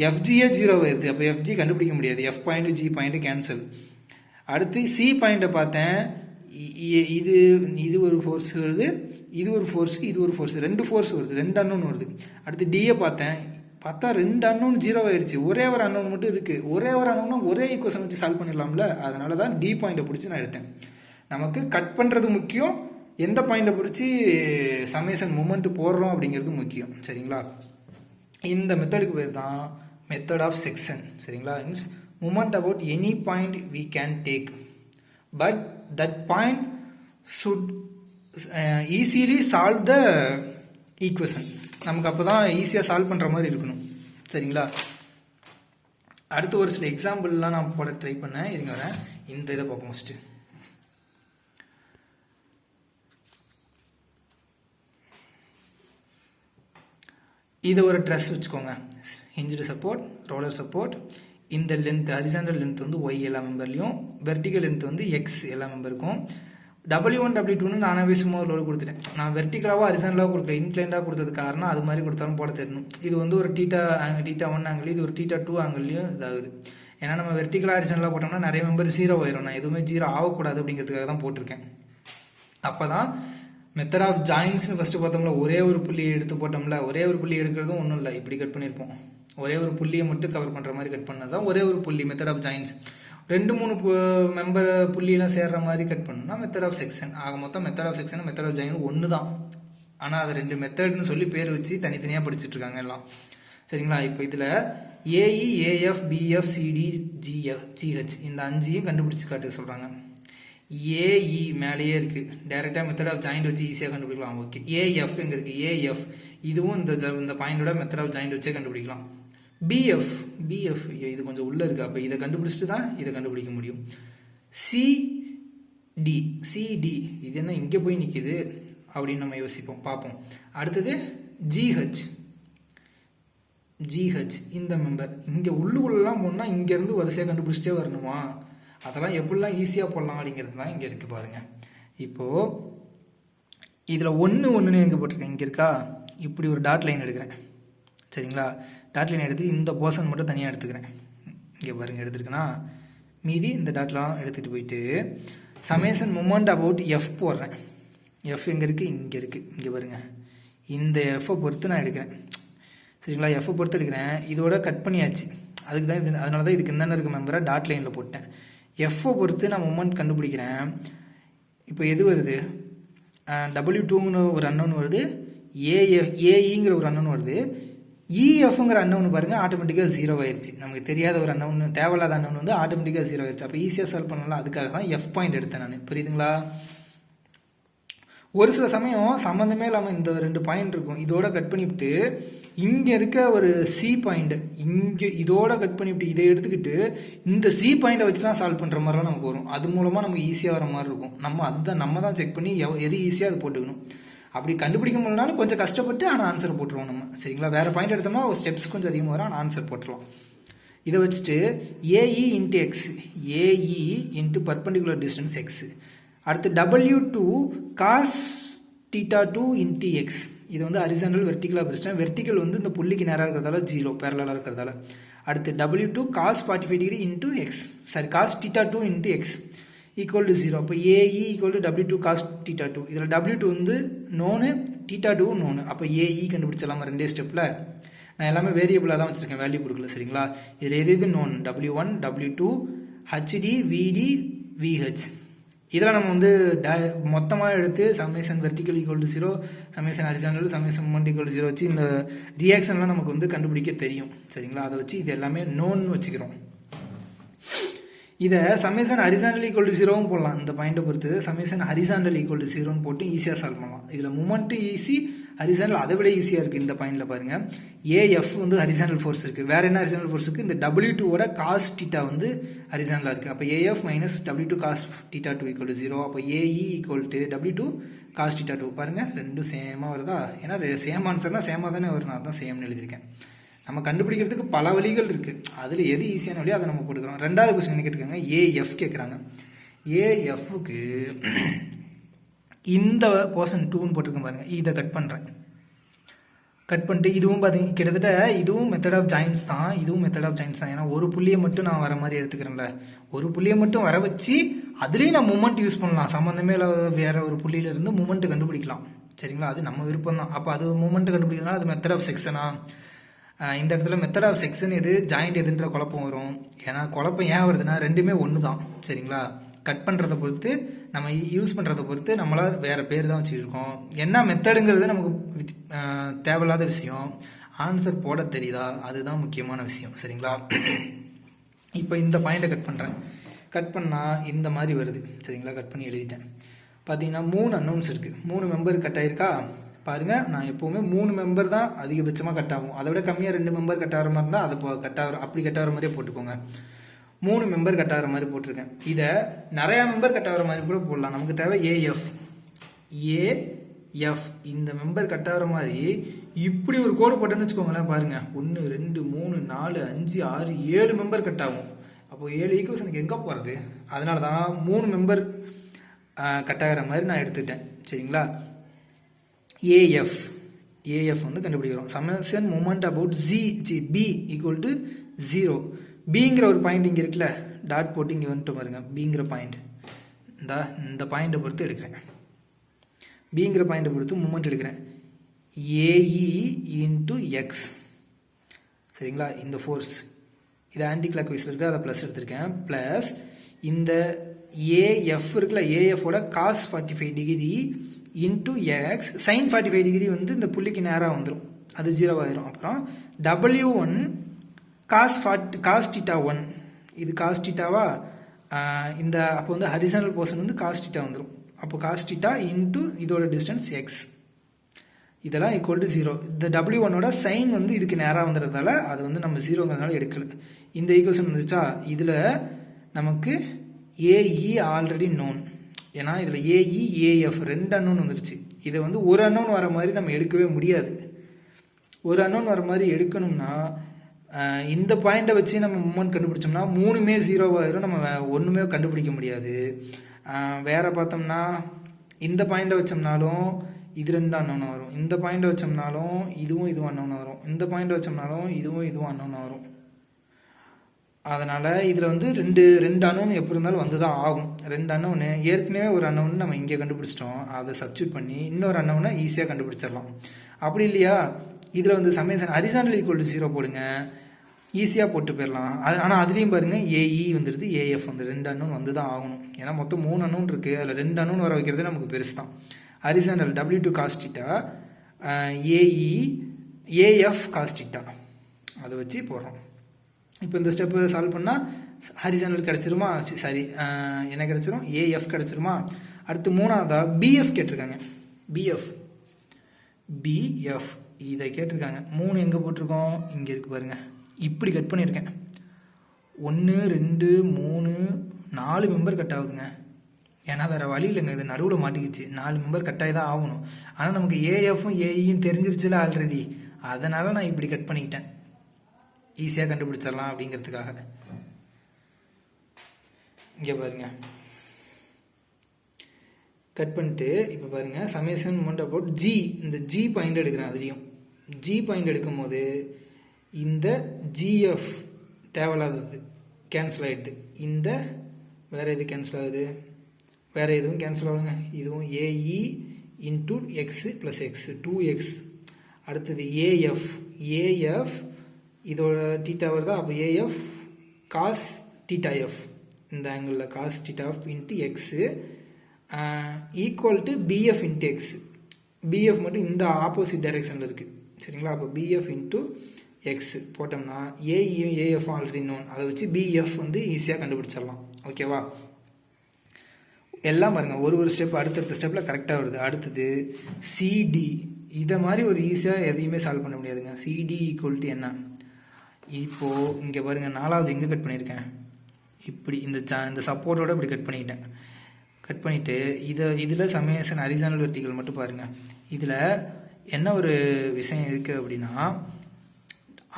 எஃப்ஜியே 0 வருது. அப்போ எஃப்ஜி கண்டுபிடிக்க முடியாது. F point G point cancel. அடுத்து சி பாயிண்ட்டை பார்த்தேன். இது இது ஒரு ஃபோர்ஸ் வருது, இது ஒரு ஃபோர்ஸ், இது ஒரு ஃபோர்ஸ், 2 ஃபோர்ஸ் வருது, 2 அன்னோன் வருது. அடுத்து டியை பார்த்தா 2 அன்னோன் 0 ஆயிடுச்சு. ஒரே ஒரு அன்னோன் மட்டும் இருக்குது. ஒரே ஒரு அன்னோன்னா ஒரே ஈக்குவேஷன் வச்சு சால்வ் பண்ணிடலாம்ல. அதனால தான் டி பாயிண்ட்டை பிடிச்சி நான் எடுத்தேன். நமக்கு கட் பண்ணுறது முக்கியம், எந்த பாயிண்ட்டை பிடிச்சி சமேஷன் மூமெண்ட் போடுறோம் அப்படிங்கிறது முக்கியம். சரிங்களா? இந்த மெத்தடுக்கு பேர் தான் மெத்தட் ஆஃப் செக்ஷன். சரிங்களா? Means moment about any point we can take, but that point should easily solve the equation. நமக்கு அப்போ தான் ஈஸியாக சால்வ் பண்ணுற மாதிரி இருக்கணும். சரிங்களா? அடுத்து ஒரு சில எக்ஸாம்பிள்லாம் நான் போட ட்ரை பண்ணேன். இதுங்க வரேன். இந்த இதை பார்ப்போம் ஃபஸ்ட்டு. இது ஒரு ட்ரெஸ் வச்சுக்கோங்க. ஹிஞ்சுடு சப்போர்ட், ரோலர் சப்போர்ட். இந்த லென்த் ஹரிசாண்டல் லென்த் வந்து ஒய் எல்லா மெம்பர்லையும், வெர்டிகல் லென்த் வந்து எக்ஸ் எல்லா மெம்பருக்கும். W1 W2ன்னு நானாவே சும்மா ஒரு லோடு கொடுத்துட்டேன். நான் வெர்டிகலாவோ ஹரிசாண்டலாவோ கொடுக்குறேன். இன்க்ளைண்டாக கொடுத்தது காரணம் அது மாதிரி கொடுத்தாலும் போட தெரியணும். இது வந்து ஒரு டீட்டா 1 ஆங்கிள், இது ஒரு டீட்டா 2 ஆங்கிள்லையும் இதாகுது. ஏன்னா நம்ம வெர்டிகலாக ஹரிசாண்டலாக போட்டோம்னா நிறைய மெம்பர் 0 ஆயிரும். நான் எதுவுமே 0 ஆகக்கூடாது அப்படிங்கிறதுக்காக தான் போட்டிருக்கேன். அப்போ தான் மெத்தட் ஆஃப் ஜாயின்ஸ்னு ஃபஸ்ட்டு பார்த்தோம்ல, ஒரே ஒரு புள்ளியை எடுத்து போட்டோம்ல. ஒரே ஒரு புள்ளி எடுக்கிறதும் ஒன்றும் இல்லை, இப்படி கட் பண்ணியிருப்போம். ஒரே ஒரு புள்ளியை மட்டும் கவர் பண்ணுற மாதிரி கட் பண்ணது தான் ஒரே ஒரு புள்ளி மெத்தட் ஆஃப் ஜாயின்ஸ். 2-3 மெம்பர் புள்ளியெல்லாம் சேர்ற மாதிரி கட் பண்ணணும்னா மெத்தட் ஆஃப் செக்ஷன். ஆக மொத்தம் method of section method of joint ஒன்று தான். ஆனால் அதை 2 மெத்தட்னு சொல்லி பேர் வச்சு தனித்தனியாக படிச்சுட்டு இருக்காங்க எல்லாம். சரிங்களா? இப்போ இதில் AE, AF, BF, CD, GH இந்த 5ஐயும் கண்டுபிடிச்சி காட்ட சொல்கிறாங்க. ஏஇ மேலேயே இருக்குது, டைரெக்டாக மெத்தட் ஆஃப் ஜாயிண்ட் வச்சு ஈஸியாக கண்டுபிடிக்கலாம். ஓகே. ஏஎஃப் எங்கே இருக்குது? ஏஎஃப் இதுவும் இந்த பாயிண்டோட மெத்தட் ஆஃப் ஜாயிண்ட் வச்சே கண்டுபிடிக்கலாம். பிஎஃப் இது கொஞ்சம் உள்ளே இருக்குது. அப்போ இதை கண்டுபிடிச்சிட்டு தான் இதை கண்டுபிடிக்க முடியும். சிடி இது என்ன இங்கே போய் நிற்கிது அப்படின்னு நம்ம யோசிப்போம், பார்ப்போம். அடுத்தது ஜிஹெச் இந்த மெம்பர் இங்கே உள்ளுக்குள்ளெல்லாம் போனால் இங்கேருந்து வரிசையாக கண்டுபிடிச்சிட்டே வரணுமா? அதெல்லாம் எப்படிலாம் ஈஸியாக போடலாம் அப்படிங்கிறது தான் இங்கே இருக்குது பாருங்கள். இப்போது இதில் ஒன்று எங்கே போட்டிருக்கேன்? இங்கே இருக்கா? இப்படி ஒரு டாட் லைன் எடுக்கிறேன். சரிங்களா? டாட் லைன் எடுத்து இந்த போர்ஷன் மட்டும் தனியாக எடுத்துக்கிறேன். இங்கே பாருங்கள் எடுத்துருக்கேன்னா, மீதி இந்த டாட்லாம் எடுத்துகிட்டு போயிட்டு சமேஷன் மூமெண்ட் அபவுட் எஃப் போடுறேன். எஃப் எங்கே இருக்குது? இங்கே இருக்குது. இங்கே பாருங்கள், இந்த எஃப்பை பொறுத்து நான் எடுக்கிறேன். சரிங்களா? எஃப்பை பொறுத்து எடுக்கிறேன். இதோட கட் பண்ணியாச்சு. அதுக்கு தான் இது, அதனால தான் இதுக்கு என்னென்ன இருக்க மெம்பரை டாட் லைனில் போட்டேன். எஃப்பை பொறுத்து நான் மூமெண்ட் கண்டுபிடிக்கிறேன். இப்போ எது வருது? W2ங்கிற ஒரு அன்னோன் வருது, ஏஇங்கிற ஒரு அன்னோன் வருது, இஎஃப்ங்கிற அன்னோன் பாருங்கள் ஆட்டோமேட்டிக்காக 0 ஆயிடுச்சு. நமக்கு தெரியாத ஒரு அன்னோன், தேவையில்லாத அன்னோன் வந்து ஆட்டோமேட்டிக்காக 0 ஆயிடுச்சு. அப்போ ஈஸியாக சால்வ் பண்ணலாம். அதுக்காக தான் எஃப் பாயிண்ட் எடுத்தேன் நான். புரியுதுங்களா? ஒரு சில சமயம் சம்மந்தமே இல்லாமல் இந்த 2 பாயிண்ட் இருக்கும், இதோட கட் பண்ணிவிட்டு இங்கே இருக்க ஒரு சி பாயிண்ட் இங்கே இதோட கட் பண்ணிவிட்டு இதை எடுத்துக்கிட்டு இந்த சி பாயிண்டை வச்சு தான் சால்வ் பண்ணுற மாதிரிலாம் நமக்கு வரும். அது மூலமாக நமக்கு ஈஸியாக வர மாதிரி இருக்கும். நம்ம தான் செக் பண்ணி எது ஈஸியாக அது போட்டுக்கணும். அப்படி கண்டுபிடிக்க முடியலனாலும் கொஞ்சம் கஷ்டப்பட்டு ஆனால் ஆன்சர் போட்டுருவோம் நம்ம. சரிங்களா? வேறு பாயிண்ட் எடுத்தோம்னா ஒரு ஸ்டெப்ஸ் கொஞ்சம் அதிகமாக வரும், ஆனால் ஆன்சர் போட்டுடலாம். இதை வச்சுட்டு AE into X, AE into perpendicular distance X. அடுத்து W2 cos theta 2 into X. இது வந்து ஹரிசாண்டல் வெர்டிகலாக பிரிச்சிட்டேன். வெர்டிகல் வந்து இந்த புள்ளிக்கு நேராக இருக்கிறதால 0, பேரலாக இருக்கிறதால. அடுத்து W2 cos 45 degree into X, sorry cos theta 2 into X equal to 0. அப்போ AE equal to W2 cos theta 2. இதில் W2 வந்து நோனு, தீட்டா 2 நோனு. அப்போ ஏஇ கண்டுபிடிச்சலாமா 2 ஸ்டெப்பில்? நான் எல்லாமே வேரியபிளாக தான் வச்சுருக்கேன், வேல்யூ கொடுக்கல. சரிங்களா? இதில் எது நோன்? W1 W2 ஹச்டி விடி விஹெச். இதில் நம்ம வந்து மொத்தமாக எடுத்து summation vertical equal to 0, summation horizontal, summation moment equal to 0 வச்சு இந்த ரியாக்ஷன்லாம் நமக்கு வந்து கண்டுபிடிக்க தெரியும். சரிங்களா? அதை வச்சு இது எல்லாமே நோன்னு வச்சுக்கிறோம். இதை சமேஷன் ஹரிசாண்டல் ஈக்குவல் டு 0வும் போடலாம். இந்த பாயிண்டை பொறுத்து சமேஷன் ஹரிசாண்டல் ஈக்குவல் டு 0ன்னு போட்டு ஈஸியாக சால்வ் பண்ணலாம். இதில் மூமெண்ட்டு ஈஸி, ஹரிசாண்டல் அதை விட ஈஸியாக இருக்குது. இந்த பாயிண்டில் பாருங்கள், ஏஎஃப் வந்து ஹரிசாண்டல் ஃபோர்ஸ் இருக்குது. வேறு என்ன ஹரிசாண்டல் ஃபோர்ஸ் இருக்குது? இந்த W2வோட காஸ் தீட்டா வந்து ஹரிசாண்டலாக இருக்குது. அப்போ AF minus W2 cos theta 2 equal to 0. அப்போ AE equal to W2 cos theta 2. பாருங்கள், ரெண்டும் சேமாக வருதா? ஏன்னா சேம் ஆன்சர்னால் சேமாக தானே வரும். நான் தான் சேம்னு எழுதியிருக்கேன். நம்ம கண்டுபிடிக்கிறதுக்கு பல வழிகள் இருக்குது. அதில் எது ஈஸியான வழியோ அதை நம்ம போட்டுக்கிறோம். 2வது கொஸ்டின் என்ன கேட்டிருக்காங்க? ஏஎஃப் கேட்குறாங்க. ஏஎஃப்க்கு இந்த போர்ஷன் 2ன்னு போட்டிருக்கேன் பாருங்கள். இதை கட் பண்ணுறேன். கட் பண்ணிட்டு இதுவும் பார்த்தீங்க கிட்டத்தட்ட இதுவும் மெத்தட் ஆஃப் ஜாயின்ஸ் தான். இதுவும் மெத்தட் ஆஃப் ஜாயின்ஸ் தான். ஏன்னா ஒரு புள்ளியை மட்டும் நான் வர மாதிரி எடுத்துக்கிறேன்ல, ஒரு புள்ளியை மட்டும் வர வச்சு அதுலேயும் நான் மூமெண்ட் யூஸ் பண்ணலாம். சம்மந்தமே இல்லாத வேற ஒரு புள்ளியிலேருந்து மூமெண்ட் கண்டுபிடிக்கலாம். சரிங்களா, அது நம்ம விருப்பம் தான். அப்போ அது மூமெண்ட் கண்டுபிடிக்கிறதுனால அது மெத்தட் ஆஃப் செக்ஷனா. இந்த இடத்துல மெத்தட் ஆஃப் செக்ஷன் எது ஜாயிண்ட் எதுன்ற குழப்பம் வரும். ஏன்னா குழப்பம் ஏன் வருதுன்னா ரெண்டுமே ஒன்று தான். சரிங்களா, கட் பண்ணுறதை பொறுத்து நம்ம யூஸ் பண்ணுறதை பொறுத்து நம்மளால் வேறு பேர் தான் வச்சுருக்கோம். என்ன மெத்தடுங்கிறது நமக்கு தேவையில்லாத விஷயம். ஆன்சர் போட தெரியுதா அதுதான் முக்கியமான விஷயம். சரிங்களா, இப்போ இந்த பாயிண்ட்டை கட் பண்ணுறேன். கட் பண்ணால் இந்த மாதிரி வருது. சரிங்களா, கட் பண்ணி எழுதிட்டேன். பார்த்தீங்கன்னா 3 அன்னவுன்ஸ் இருக்குது. 3 மெம்பர் கட் ஆகிருக்கா பாருங்கள். நான் எப்போவுமே 3 மெம்பர் தான் அதிகபட்சமாக கட் ஆகும். அதை விட கம்மியாக 2 மெம்பர் கட் ஆகிற மாதிரி இருந்தால் அதை கட் ஆகிற அப்படி கட் ஆகிற மாதிரியே போட்டுக்கோங்க. 3 மெம்பர் கட் ஆகிற மாதிரி போட்டிருக்கேன். இதை நிறையா மெம்பர் கட் ஆகிற மாதிரி கூட போடலாம். நமக்கு தேவை ஏஎஃப் இந்த மெம்பர் கட் ஆகிற மாதிரி இப்படி ஒரு கோடு போட்டேன்னு வச்சுக்கோங்களேன். பாருங்கள் 1 2 3 4 5 6 7 மெம்பர் கட் ஆகும். அப்போது 7 ஈக்குவேஷனுக்கு எங்கே போகிறது? அதனால தான் 3 மெம்பர் கட் ஆகிற மாதிரி நான் எடுத்துக்கிட்டேன். சரிங்களா, ஏஎஃப் வந்து கண்டுபிடிக்கிறோம். Summation moment about B equal to 0. பிங்கிற ஒரு பாயிண்ட் இங்கே இருக்குல்ல, டாட் போட்டு இங்கே வந்துட்டு பாருங்க. பிங்கிற பாயிண்ட் இந்த பாயிண்ட்டை பொறுத்து எடுக்கிறேன். பிங்கிற பாயிண்ட்டை பொறுத்து மூமெண்ட் எடுக்கிறேன். AE into x. சரிங்களா, இந்த ஃபோர்ஸ் இது ஆன்டி கிளாக் வைஸில் இருக்குது, அதை ப்ளஸ் எடுத்திருக்கேன். ப்ளஸ் இந்த ஏஎஃப் இருக்குல்ல, ஏஎஃபோட cos 45 degree into x sine 45 degree வந்து இந்த புள்ளிக்கு நேராக வந்துடும், அது 0 ஆயிரும். அப்புறம் W1 காஸ் டீட்டா 1, இது காஸ் டீட்டாவா இந்த அப்போ வந்து ஹரிசானல் போர்ஷன் வந்து காஸ் டீட்டா வந்துடும். அப்போ காஸ் டீட்டா இன்ட்டு இதோட டிஸ்டன்ஸ் எக்ஸ், இதெல்லாம் ஈக்குவல் டு 0. இந்த W1ஓட சைன் வந்து இதுக்கு நேராக வந்துடுறதால அது வந்து நம்ம 0ங்கிறதுனால எடுக்கல. இந்த ஈக்குவேஷன் வந்துச்சா, இதில் நமக்கு ஏஇ ஆல்ரெடி நோன். ஏன்னா இதில் ஏஇ ஏஎஃப் 2 அன்னோன் வந்துருச்சு. இதை வந்து ஒரு அன்னோன் வர மாதிரி நம்ம எடுக்கவே முடியாது. ஒரு அன்னோன் வர மாதிரி எடுக்கணும்னா இந்த பாயிண்ட்டை வச்சு நம்ம மூமெண்ட் கண்டுபிடிச்சோம்னா 3மே 0 ஆயிரும். நம்ம ஒன்றுமே கண்டுபிடிக்க முடியாது. வேறு பார்த்தோம்னா இந்த பாயிண்ட்டை வச்சோம்னாலும் இது 2 அன்னோன் வரும். இந்த பாயிண்ட்டை வச்சோம்னாலும் இதுவும் அன்னோன் வரும். இந்த பாயிண்ட்டை வச்சோம்னாலும் இதுவும் அன்னோன் வரும். அதனால் இதில் வந்து ரெண்டு அன்னோன் எப்படி இருந்தாலும் வந்து தான் ஆகும். 2 அன்னோன்னு ஏற்கனவே ஒரு அன்னோன்னு நம்ம இங்கே கண்டுபிடிச்சிட்டோம். அதை சப்ஸ்டியூட் பண்ணி இன்னொரு அன்னோனை ஈஸியாக கண்டுபிடிச்சிடலாம். அப்படி இல்லையா, இதில் வந்து சமேஷன் ஹரிசாண்டல் ஈக்குவல் டு 0 போடுங்க, ஈஸியாக போட்டு போயிடலாம். ஆனால் அதுலேயும் பாருங்கள் ஏஇ வந்துடுது, ஏஎஃப் வந்து 2 அன்னோன் வந்து தான் ஆகணும். ஏன்னா மொத்தம் 3 அன்னோன் இருக்குது, அதில் 2 அன்னோன் வர வைக்கிறதே நமக்கு பெருசு தான். Horizontal W2 cos theta, AE AF cos theta, அதை வச்சு போடுறோம். இப்போ இந்த ஸ்டெப்பு சால்வ் பண்ணால் ஹரிசாண்டல் கிடச்சிருமா? சரி, என்ன கிடச்சிரும்? ஏஎஃப் கிடச்சிருமா? அடுத்து 3ஆவதா பிஎஃப் கேட்டிருக்காங்க. பிஎஃப் இதை கேட்டிருக்காங்க. 3 எங்கே போட்டிருக்கோம்? இங்கே இருக்குது பாருங்கள். இப்படி கட் பண்ணியிருக்கேன். 1 2 3 4 மெம்பர் கட் ஆகுதுங்க. ஏன்னா வேறு வழி இல்லைங்க, இது நடுவில் மாட்டிக்கிச்சு. 4 மெம்பர் கட் ஆகி தான் ஆகணும். ஆனால் நமக்கு ஏஎஃப்பும் ஏஇயும் தெரிஞ்சிருச்சுல ஆல்ரெடி, அதனால் நான் இப்படி கட் பண்ணிக்கிட்டேன், ஈஸியாக கண்டுபிடிச்சிடலாம் அப்படிங்கிறதுக்காக. இங்கே பாருங்கள், கட் பண்ணிட்டு இப்போ பாருங்கள் சமேஷன் மூமெண்ட் அபவுட் ஜி, இந்த ஜி பாயிண்ட் எடுக்கிறேன். அதுலேயும் ஜி பாயிண்ட் எடுக்கும் போது இந்த ஜிஎஃப் தேவையில்லாதது கேன்சல் ஆகிடுது. இந்த வேறு எது கேன்சல் ஆகுது? வேறு எதுவும் கேன்சல் ஆகுங்க. இதுவும் AE into x plus x 2x. அடுத்தது ஏஎஃப் இதோட டீட்டா வருதா, அப்போ ஏஎஃப் காஸ் டீட்டா எஃப், இந்த ஆங்கிளில் cos theta F into x equal to BF into x. BF மட்டும் இந்த ஆப்போசிட் டைரெக்ஷனில் இருக்குது. சரிங்களா, அப்போ பிஎஃப் இன்ட்டு எக்ஸ் போட்டோம்னா ஏஇயும் ஏஎஃப் ஆல்ரெடி நோன், அதை வச்சு பிஎஃப் வந்து ஈஸியாக கண்டுபிடிச்சிடலாம். ஓகேவா, எல்லாம் பாருங்கள் ஒரு ஸ்டெப் அடுத்தடுத்த ஸ்டெப்பில் கரெக்டாக வருது. அடுத்தது சிடி, இதை மாதிரி ஒரு ஈஸியாக எதையுமே சால்வ் பண்ண முடியாதுங்க. சிடி ஈக்குவல் டு என்ன? இப்போது இங்கே பாருங்கள் 4ஆவது எங்கே கட் பண்ணியிருக்கேன்? இப்படி இந்த சப்போர்ட்டோடு இப்படி கட் பண்ணிக்கிட்டேன். கட் பண்ணிவிட்டு இதில் சமேஷன் ஹரிசாண்டல் வெர்டிகல் மட்டும் பாருங்கள். இதில் என்ன ஒரு விஷயம் இருக்குது அப்படின்னா,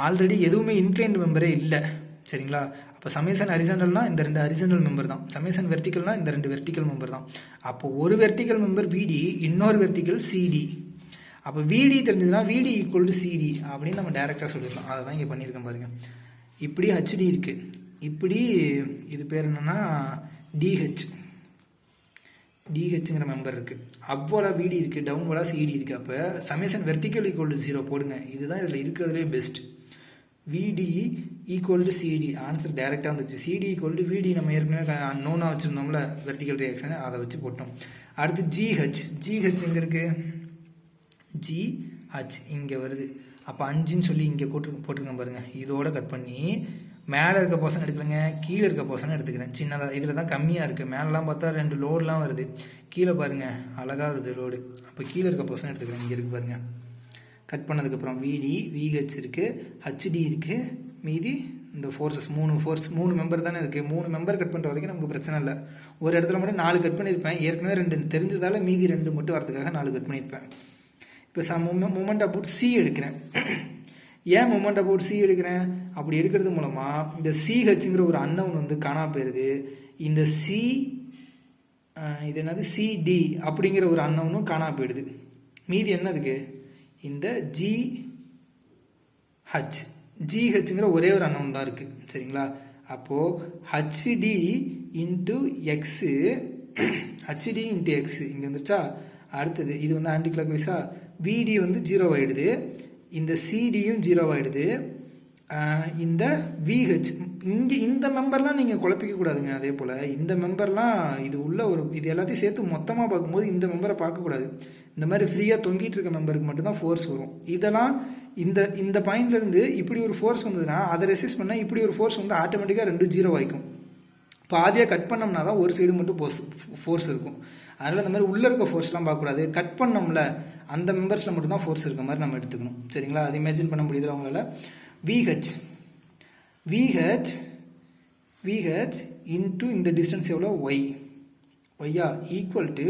ஆல்ரெடி எதுவுமே இன்க்ளைன்டு மெம்பரே இல்லை. சரிங்களா, அப்போ சமேஷன் ஹரிசாண்டல்னால் இந்த 2 ஹரிசாண்டல் மெம்பர் தான், சமேஷன் வெர்டிகல்னால் இந்த 2 வெர்டிகல் மெம்பர் தான். அப்போது ஒரு வெர்டிகல் மெம்பர் விடி, இன்னொரு வெர்டிகல் சிடி. அப்போ விடி தெரிஞ்சதுன்னா விடி ஈக்குவல் டு சிடி அப்படின்னு நம்ம டேரெக்டாக சொல்லிடலாம். அதை தான் இங்கே பண்ணியிருக்கேன் பாருங்கள். இப்படி ஹெச்டி இருக்குது, இப்படி இது பேர் என்னென்னா டிஹெச்ங்கிற மெம்பர் இருக்குது, அப்வோலா விடி இருக்குது, டவுன்வோலா சிடி இருக்குது. அப்போ சமேஷன் வெர்டிக்கல் ஈக்குவல் டு 0 போடுங்க. இதுதான் இதில் இருக்கிறதுலே பெஸ்ட். விடி ஈக்குவல் டு சிடி ஆன்சர் டேரெக்டாக வந்துச்சு. சிடி ஈக்குவல் டு விடி நம்ம ஏற்கனவே நோனாக வச்சுருந்தோம்ல வெர்டிக்கல் ரியாக்ஷனு, அதை வச்சு போட்டோம். அடுத்து ஜிஹெச் எங்கே இருக்குது? ஜிஹெச் இங்கே வருது. அப்போ 5ன்னு சொல்லி இங்கே போட்டுருக்கேன் பாருங்கள். இதோட கட் பண்ணி மேலே இருக்க போர்ஷன் எடுக்கலைங்க, கீழே இருக்க போர்ஷன் எடுத்துக்கிறேன். சின்னதாக இதில் தான் கம்மியாக இருக்குது. மேலெலாம் பார்த்தா 2 லோடெலாம் வருது, கீழே பாருங்கள் அழகாக வருது லோடு. அப்போ கீழே இருக்க போர்ஷன் எடுத்துக்கிறேன். இங்கே இருக்குது பாருங்கள். கட் பண்ணதுக்கப்புறம் விடி விஹெச் இருக்குது, ஹெச்டி இருக்குது, மீதி இந்த ஃபோர்ஸஸ் 3 மெம்பர் தானே இருக்குது. 3 மெம்பர் கட் பண்ணுற வரைக்கும் நமக்கு பிரச்சனை இல்லை. ஒரு இடத்துல மட்டும் 4 கட் பண்ணியிருப்பேன். ஏற்கனவே 2 தெரிஞ்சதால் மீதி 2 மட்டும் வரதுக்காக 4 கட் பண்ணியிருப்பேன். இப்போ மூமெண்ட் அபவுட் சி எடுக்கிறேன். ஏன் மூமெண்ட் அபவுட் சி எடுக்கிறேன்? அப்படி எடுக்கிறது மூலமாக இந்த சிஹெச்ங்கிற ஒரு அன்னவுன் வந்து காணா போயிடுது. இந்த இது என்னது சிடி அப்படிங்கிற ஒரு அன்னவுனும் காணா போயிடுது. மீதி என்ன இருக்குது? இந்த ஜிஹெச்ங்கிற ஒரே ஒரு அன்னவுன் தான் இருக்குது. சரிங்களா? அப்போது HD into x, HD into x இங்கே வந்துருச்சா? அடுத்தது இது வந்து ஆன்டி கிளாக் வைஸா, விடி வந்து 0 ஆகிடுது, இந்த சிடியும் 0 ஆகிடுது, இந்த விஹெச் இங்கே இந்த மெம்பர்லாம் நீங்கள் குழப்பிக்க கூடாதுங்க. அதே போல் இந்த மெம்பர்லாம் இது உள்ள இது எல்லாத்தையும் சேர்த்து மொத்தமாக பார்க்கும்போது இந்த மெம்பரை பார்க்கக்கூடாது. இந்த மாதிரி ஃப்ரீயாக தொங்கிட்டு இருக்க மெம்பருக்கு மட்டும்தான் ஃபோர்ஸ் வரும். இதெல்லாம் இந்த பாயிண்ட்லேருந்து இப்படி ஒரு ஃபோர்ஸ் வந்ததுன்னா அதை ரெசிஸ்ட் பண்ணால் இப்படி ஒரு ஃபோர்ஸ் வந்து ஆட்டோமேட்டிக்காக 2 0 ஆகிக்கும். பாதியாக கட் பண்ணோம்னா தான் ஒரு சைடு மட்டும் ஃபோர்ஸ் இருக்கும். அதனால் இந்த மாதிரி உள்ளே இருக்க ஃபோர்ஸ்லாம் பார்க்கக்கூடாது. கட் பண்ணோம்ல அந்த மெம்பர்ஸில் மட்டும்தான் ஃபோர்ஸ் இருக்க மாதிரி நம்ம எடுத்துக்கணும். சரிங்களா? அது இமேஜின் பண்ண முடியுது அவங்களால. விஹெச் இன்ட்டு இந்த டிஸ்டன்ஸ் எவ்வளோ? ஒய்யா ஈக்குவல் டு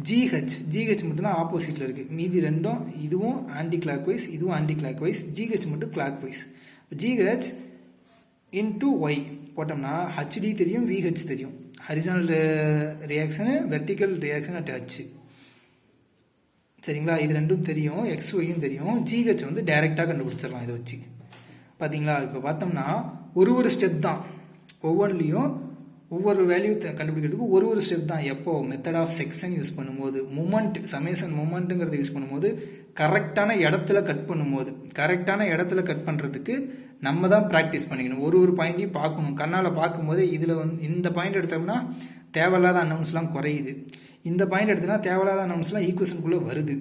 ஜிஹெச் மட்டும்தான் ஆப்போசிட்டில் இருக்குது. மீதி ரெண்டும் இதுவும் ஆன்டி கிளாக் வைஸ், இதுவும் ஆன்டி கிளாக் வைஸ், ஜிஹெச் மட்டும் clock wise. GH into y போட்டோம்னா ஹெச்டி தெரியும், விஹெச் தெரியும். Horizontal reaction, vertical reaction at H. சரிங்களா? இது ரெண்டும் தெரியும், எக்ஸ் ஒய்யும் தெரியும். ஜிஹெச் வந்து டைரெக்டாக கண்டுபிடிச்சிடலாம் இதை வச்சு. பார்த்தீங்களா? இப்போ பார்த்தோம்னா ஒரு ஸ்டெப் தான், ஒவ்வொன்றிலையும் ஒவ்வொரு வேல்யூ கண்டுபிடிக்கிறதுக்கு ஒரு ஸ்டெப் தான். எப்போ? மெத்தட் ஆஃப் செக்ஷன் யூஸ் பண்ணும்போது, சமேஷன் மூமெண்ட்டுங்கிறத யூஸ் பண்ணும்போது, கரெக்டான இடத்துல கட் பண்ணும்போது, கரெக்டான இடத்துல கட் பண்ணுறதுக்கு நம்ம தான் ப்ராக்டிஸ் பண்ணிக்கணும். ஒரு பாயிண்ட்டையும் பார்க்கணும். கண்ணால் பார்க்கும்போது இதில் வந்து இந்த பாயிண்ட் எடுத்தோம்னா தேவையில்லாத அனௌன்ஸ்லாம் குறையுது, இந்த பாயிண்ட் எடுத்தோம்னா தேவையில்லாத அனௌன்ஸ்லாம் ஈக்குவேஷனுக்குள்ளே வருது.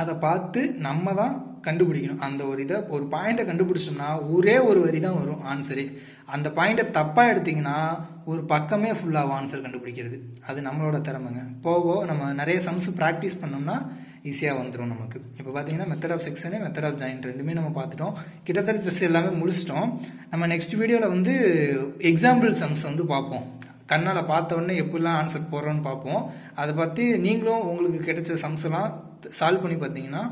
அதை பார்த்து நம்ம தான் கண்டுபிடிக்கணும். அந்த ஒரு பாயிண்ட்டை கண்டுபிடிச்சோம்னா ஒரே ஒரு வரி தான் வரும் ஆன்சரு. அந்த பாயிண்ட்டை தப்பாக எடுத்திங்கன்னா ஒரு பக்கமே ஃபுல்லாக ஆன்சர் கண்டுபிடிக்கிறது. அது நம்மளோட திறமைங்க. நம்ம நிறைய சம்ஸ் ப்ராக்டிஸ் பண்ணோம்னா ஈஸியாக வந்துடும் நமக்கு. இப்போ பார்த்தீங்கன்னா method of section, method of joint ரெண்டுமே நம்ம பார்த்துட்டோம். கிட்டத்தட்ட டெஸ்ட் எல்லாமே முடிச்சிட்டோம். நம்ம நெக்ஸ்ட் வீடியோவில் வந்து எக்ஸாம்பிள் சம்ஸ் வந்து பார்ப்போம். கண்ணால் பார்த்த உடனே எப்படிலாம் ஆன்சர் போடுறோன்னு பார்ப்போம். அதை பார்த்து நீங்களும் உங்களுக்கு கிடைச்ச சம்ஸ் எல்லாம் சால்வ் பண்ணி பார்த்தீங்கன்னா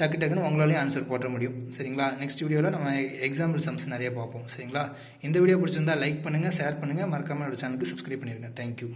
டக்குன்னு உங்களாலேயும் ஆன்சர் போட முடியும். சரிங்களா? நெக்ஸ்ட் வீடியோவில் நம்ம எக்ஸாம்பிள் சம்ஸ் நிறைய பார்ப்போம். சரிங்களா? இந்த வீடியோ பிடிச்சிருந்தா லைக் பண்ணுங்கள், ஷேர் பண்ணுங்கள், மறக்காமல் என்னோட சேனலுக்கு சப்ஸ்கிரைப் பண்ணிடுங்க. தேங்க்யூ.